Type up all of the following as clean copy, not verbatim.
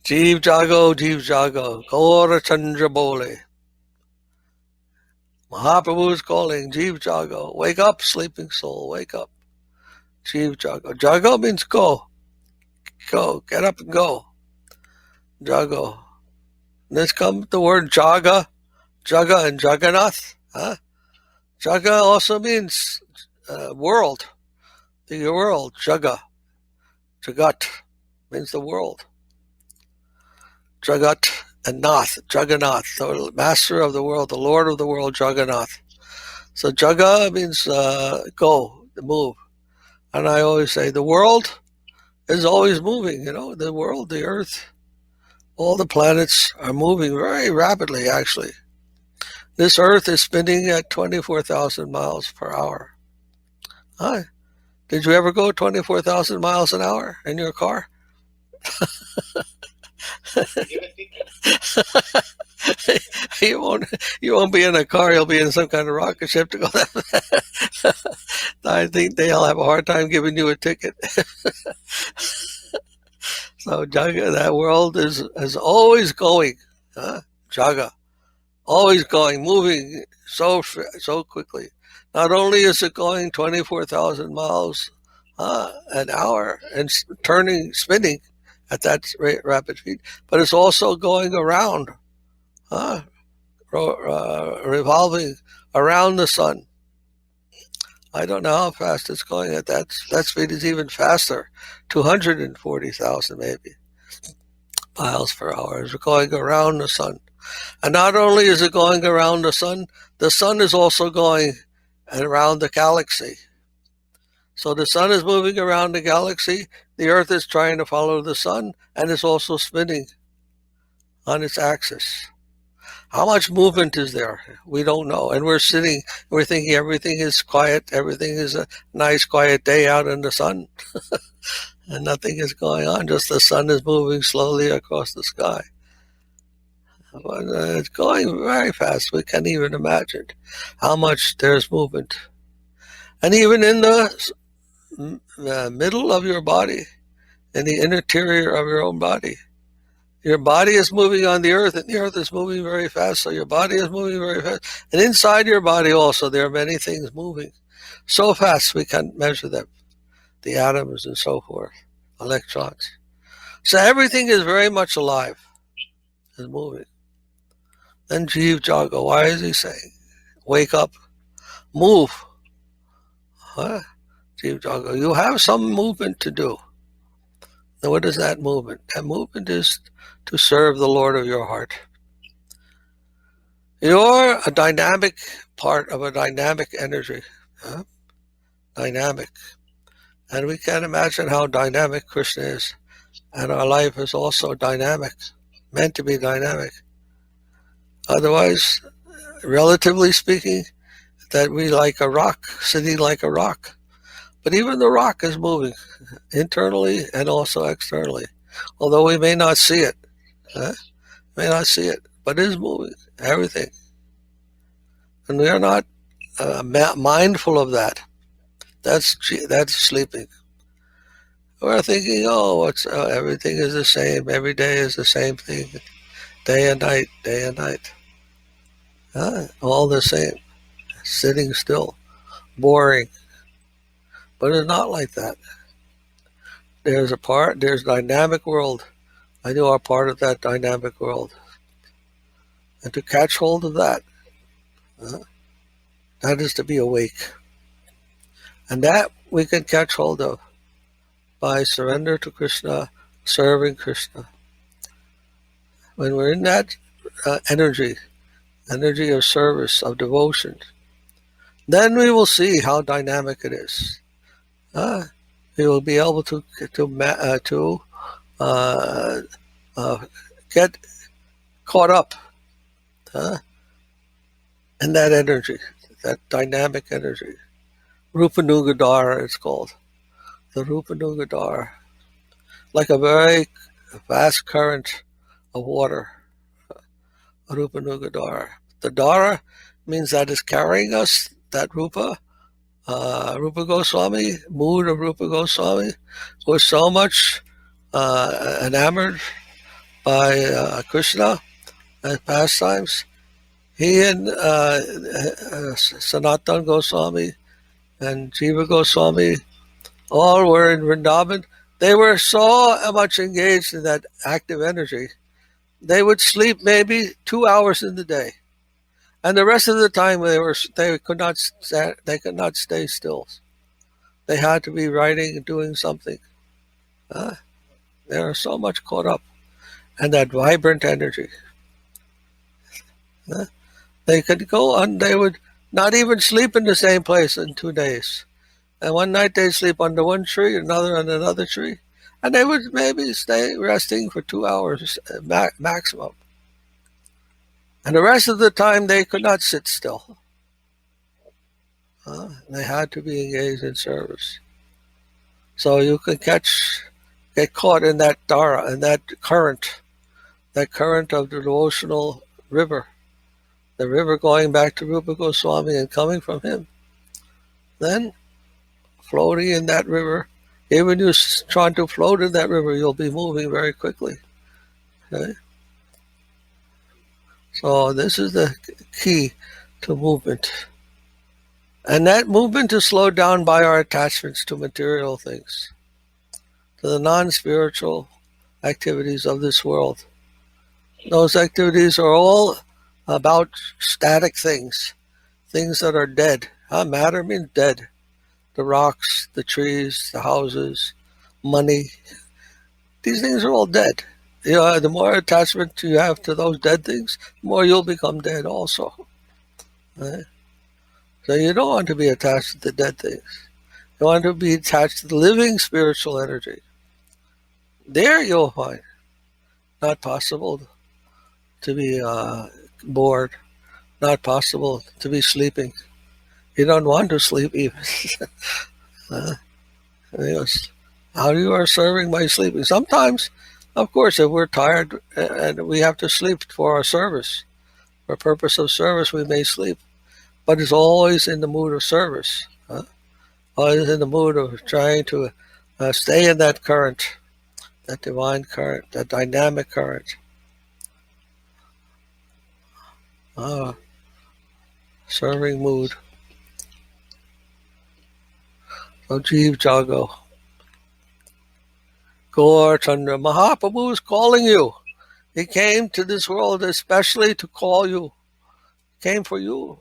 Jiv Jago, Jiv Jago, Gaura Chandra Bole. Mahaprabhu is calling, Jiv Jago, wake up, sleeping soul, wake up. Jiv Jago. Jago means go. Go, get up and go. Jago. This comes the word Jaga, Jaga and Jagannath. Jaga also means world. The world, Jaga. Jagat means the world. Jagat and Nath, Jagannath, the master of the world, the lord of the world, Jagannath. So Jaga means go, move. And I always say the world is always moving, the world, the earth, all the planets are moving very rapidly, actually. This earth is spinning at 24,000 miles per hour. Hi. Did you ever go 24,000 miles an hour in your car? You won't be in a car, you'll be in some kind of rocket ship to go that fast. I think they'll have a hard time giving you a ticket. So Jaga, that world is always going. Jaga. Always going, moving so quickly. Not only is it going 24,000 miles an hour and spinning at that rapid speed, but it's also going around, revolving around the sun. I don't know how fast it's going at that speed. Is even faster, 240,000 maybe miles per hour. It's going around the sun. And not only is it going around the sun is also going around the galaxy. So the sun is moving around the galaxy, the earth is trying to follow the sun, and it's also spinning on its axis. How much movement is there? We don't know. And we're thinking everything is quiet, everything is a nice quiet day out in the sun. And nothing is going on, just the sun is moving slowly across the sky. But it's going very fast. We can't even imagine how much there's movement. And even in the middle of your body, in the interior of your own body, your body is moving on the earth, and the earth is moving very fast, so your body is moving very fast. And inside your body also, there are many things moving so fast we can't measure them. The atoms and so forth, electrons. So everything is very much alive, is moving. Then Jiv Jago, why is he saying, wake up, move? Jiv Jago, you have some movement to do. Now what is that movement? That movement is to serve the Lord of your heart. You're a dynamic part of a dynamic energy. Dynamic. And we can't imagine how dynamic Krishna is. And our life is also dynamic, meant to be dynamic. Otherwise, relatively speaking, that we like a rock, sitting like a rock. But even the rock is moving internally and also externally. Although we may not see it. But it is moving, everything. And we are not mindful of that. That's sleeping. We're thinking, everything is the same. Every day is the same thing. Day and night, day and night. All the same. Sitting still. Boring. But it's not like that. There's dynamic world. And you are part of that dynamic world. And to catch hold of that, that is to be awake. And that we can catch hold of by surrender to Krishna, serving Krishna. When we're in that energy of service, of devotion, then we will see how dynamic it is. We will be able to get caught up in that energy, that dynamic energy. Rūpānuga Dhārā it's called. The Rūpānuga Dhārā. Like a very vast current of water. Rūpānuga Dhārā. The Dhara means that is carrying us, that Rupa Goswami, mood of Rupa Goswami, was so much enamored by Krishna as pastimes. He and Sanatana Goswami and Jiva Goswami all were in Vrindavan. They were so much engaged in that active energy. They would sleep maybe 2 hours in the day, and the rest of the time they could not stay still. They had to be writing and doing something. They were so much caught up in that vibrant energy. They could go on. They would not even sleep in the same place in 2 days. And one night they'd sleep under one tree, another on another tree, and they would maybe stay resting for 2 hours maximum. And the rest of the time they could not sit still. They had to be engaged in service. So you could get caught in that dhara, in that current of the devotional river, the river going back to Rupa Goswami and coming from him. Then, floating in that river, even you trying to float in that river, you'll be moving very quickly. Okay? So this is the key to movement. And that movement is slowed down by our attachments to material things, to the non-spiritual activities of this world. Those activities are all about static things that are dead. Matter means dead. The rocks, the trees, the houses, money. These things are all dead. The more attachment you have to those dead things, the more you'll become dead also. Right? So you don't want to be attached to the dead things. You want to be attached to the living spiritual energy. There you'll find not possible to be bored, not possible to be sleeping. You don't want to sleep even. How you are serving by sleeping. Sometimes, of course, if we're tired and we have to sleep for our service, for purpose of service, we may sleep. But it's always in the mood of service. Always in the mood of trying to stay in that current, that divine current, that dynamic current. Serving mood. So Jiv Jago. Gaur Chandra Mahaprabhu is calling you. He came to this world especially to call you. He came for you.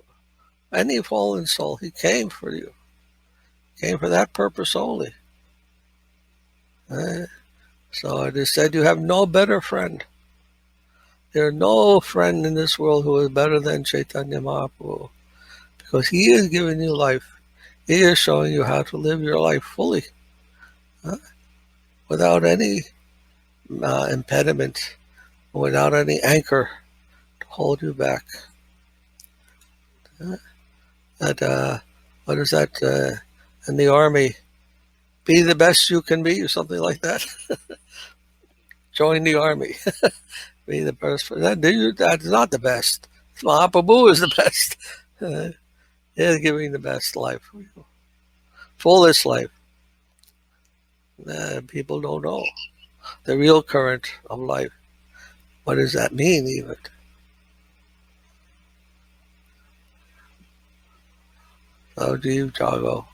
Any fallen soul, he came for you. He came for that purpose only. So it is said you have no better friend. There is no friend in this world who is better than Chaitanya Mahaprabhu, because he is giving you life. He is showing you how to live your life fully, without any impediment, without any anchor to hold you back. What is that in the army? Be the best you can be, or something like that. Join the army. Be the best. That's not the best. Mahaprabhu is the best. He is giving the best life for you. Fullest life. People don't know the real current of life. What does that mean even? So Jiv Jago.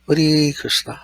Hare Krishna.